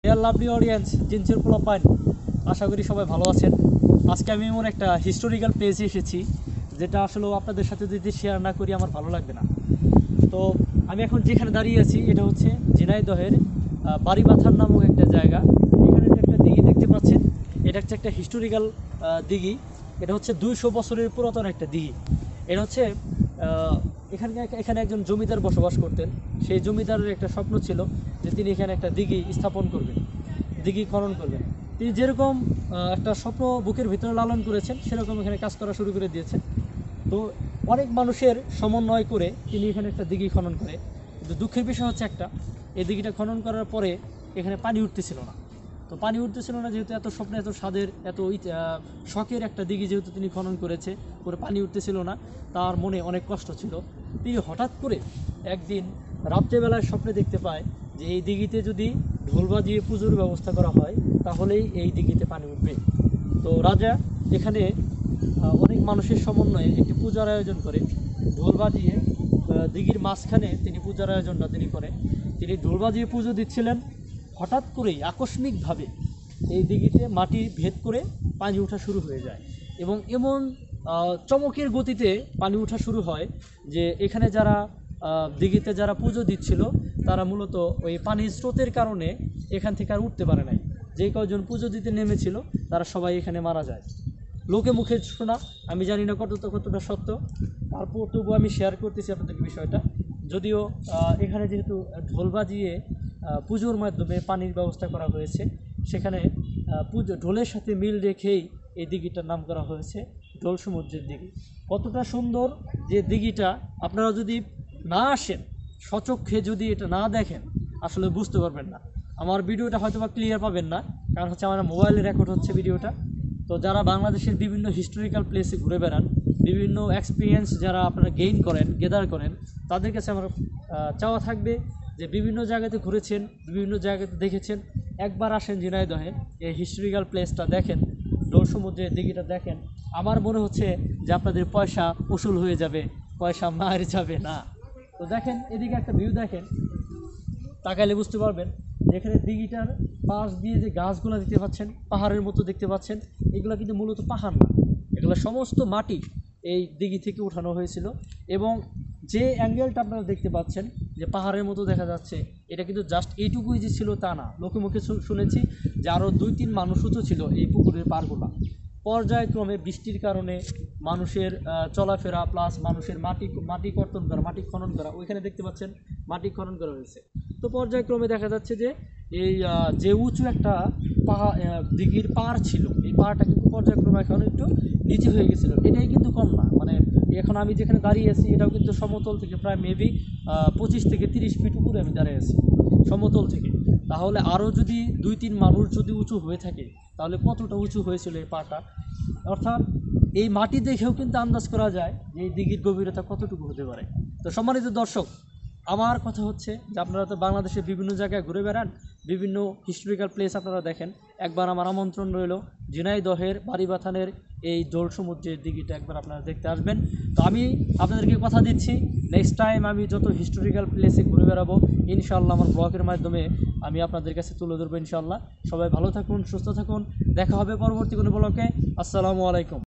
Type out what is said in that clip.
Deer lovely audience, জিনসের পোলাপাইন, আশা করি সবাই ভালো আছেন। আজকে আমি এমন একটা হিস্টোরিক্যাল প্লেসে এসেছি যেটা আসলে আপনাদের সাথে যদি শেয়ার না করি আমার ভালো লাগবে না। তো আমি এখন যেখানে দাঁড়িয়ে আছি এটা হচ্ছে ঝিনাইদহের বাড়িবাথান নামক একটা জায়গা। এখানে যে একটা দিঘি দেখতে পাচ্ছেন, এটা হচ্ছে একটা হিস্টোরিক্যাল দিঘি। এটা হচ্ছে 200 বছরের পুরাতন একটা দিঘি। এটা হচ্ছে এখানে একজন জমিদার বসবাস করতেন। সেই জমিদারের একটা স্বপ্ন ছিল যে তিনি এখানে একটা দিঘি স্থাপন করবেন, দিঘি খনন করবেন। তিনি যেরকম একটা স্বপ্ন বুকের ভিতরে লালন করেছেন সেরকম এখানে কাজ করা শুরু করে দিয়েছেন। তো অনেক মানুষের সমন্বয় করে তিনি এখানে একটা দিঘি খনন করে। কিন্তু দুঃখের বিষয় হচ্ছে একটা, এই দিঘিটা খনন করার পরে এখানে পানি উঠতেছিল না। তো পানি উঠতেছিল না যেহেতু এত স্বপ্ন, এত স্বাদের, এত শখের একটা দিঘি যেহেতু তিনি খনন করেছে, করে পানি উঠতেছিল না, তার মনে অনেক কষ্ট ছিল। তিনি হঠাৎ করে একদিন রাত্রেবেলায় স্বপ্নে দেখতে পায় যে এই দিঘিতে যদি ঢোল বাজিয়ে পুজোর ব্যবস্থা করা হয় তাহলেই এই দিঘিতে পানি উঠবে। তো রাজা এখানে অনেক মানুষের সমন্বয়ে একটি পূজার আয়োজন করে, ঢোল বাজিয়ে দিঘির মাঝখানে তিনি পূজার আয়োজনটা করে। তিনি ঢোল বাজিয়ে পুজো দিচ্ছিলেন, হঠাৎ করেই আকস্মিকভাবে এই দিঘিতে মাটি ভেদ করে পানি ওঠা শুরু হয়ে যায় এবং এমন চমকের গতিতে পানি ওঠা শুরু হয় যে এখানে যারা দিঘিতে যারা পুজো দিচ্ছিল তারা মূলত ওই পানির স্রোতের কারণে এখান থেকে আর উঠতে পারে নাই। যে কয়জন পুজো দিতে নেমেছিল তারা সবাই এখানে মারা যায়। লোকে মুখে শোনা, আমি জানি না কতটা সত্য, তারপর তবু আমি শেয়ার করতেছি আপনাদের বিষয়টা। যদিও এখানে যেহেতু ঢোল বাজিয়ে পুজোর মাধ্যমে পানির ব্যবস্থা করা হয়েছে, সেখানে ঢোলের সাথে মিল রেখেই এই দিঘিটার নাম করা হয়েছে ঢোল সমুদ্রের দিঘি। কতটা সুন্দর যে দিঘিটা, আপনারা যদি না আসেন, স্বচক্ষে যদি এটা না দেখেন আসলে বুঝতে পারবেন না। আমার ভিডিওটা হয়তো বা ক্লিয়ার পাবেন না, কারণ হচ্ছে আমার মোবাইলে রেকর্ড হচ্ছে ভিডিওটা। তো যারা বাংলাদেশের বিভিন্ন হিস্টোরিক্যাল প্লেসে ঘুরে বেড়ান, বিভিন্ন এক্সপিরিয়েন্স যারা আপনারা গেদার করেন, তাদের কাছে আমার চাওয়া থাকবে যে বিভিন্ন জায়গাতে ঘুরেছেন, বিভিন্ন জায়গাতে দেখেছেন, একবার আসেন ঝিনাইদহে, এই হিস্টোরিক্যাল প্লেসটা দেখেন, ঢোল সমুদ্রের দিঘিটা দেখেন। আমার মনে হচ্ছে যে আপনাদের পয়সা উসুল হয়ে যাবে, পয়সা মার যাবে না। তো দেখেন এদিকে একটা ভিউ দেখেন, তাকাইলে বুঝতে পারবেন এখানে দিঘিটার পাশ দিয়ে যে গাছগুলো দেখতে পাচ্ছেন, পাহাড়ের মতো দেখতে পাচ্ছেন, এগুলো কিন্তু মূলত পাহাড় না, এগুলো সমস্ত মাটি এই দিঘি থেকে উঠানো হয়েছিল। এবং যে অ্যাঙ্গেলটা আপনারা দেখতে পাচ্ছেন যে পাহাড়ের মতো দেখা যাচ্ছে, এটা কিন্তু জাস্ট এইটুকুই যে ছিল তা না। লোকে মুখে শুনেছি যে আরও 2-3 মানুষ উঁচু ছিল এই পুকুরের পাড়গুলা। পর্যায়ক্রমে বৃষ্টির কারণে মানুষের চলাফেরা প্লাস মানুষের মাটি কর্তন করা, মাটি খনন করা, ওইখানে দেখতে পাচ্ছেন মাটি খনন করা হয়েছে। তো পর্যায়ক্রমে দেখা যাচ্ছে যে এই যে উঁচু একটা দিঘির পাড় ছিল, এই পাড়টা কিন্তু পর্যায়ক্রমে এখন একটু নিচু হয়ে গেছিলো। এটাই কিন্তু কম না, মানে এখন আমি যেখানে দাঁড়িয়ে আছি এটাও কিন্তু সমতল থেকে প্রায় মেবি 25 থেকে 30 ফিট উপরে আমি দাঁড়িয়ে আছি সমতল থেকে। তাহলে আরও যদি 2-3 মানুষ যদি উঁচু হয়ে থাকে তাহলে কতটা উঁচু হয়েছিল এই পাটা। অর্থাৎ এই মাটি দেখেও কিন্তু আন্দাজ করা যায় যে এই দিঘির গভীরতা কতটুকু হতে পারে। তো সম্মানিত দর্শক, আমার কথা হচ্ছে যে আপনারা তো বাংলাদেশের বিভিন্ন জায়গায় ঘুরে বেড়ান, বিভিন্ন হিস্টোরিক্যাল প্লেস আপনারা দেখেন, একবার আমার আমন্ত্রণ রইল ঝিনাইদহের বাড়িবাথানের এই ঢোল সমুদ্রের দিঘিটা একবার আপনারা দেখতে আসবেন। তো আমি আপনাদেরকে কথা দিচ্ছি, নেক্সট টাইম আমি যত হিস্টোরিক্যাল প্লেসে ঘুরে বেড়াবো ইনশাআল্লাহ আমার ব্লগের মাধ্যমে আমি আপনাদের কাছে তুলে ধরবো ইনশাআল্লাহ। সবাই ভালো থাকুন, সুস্থ থাকুন, দেখা হবে পরবর্তী কোনো ব্লগে। আসসালামু আলাইকুম।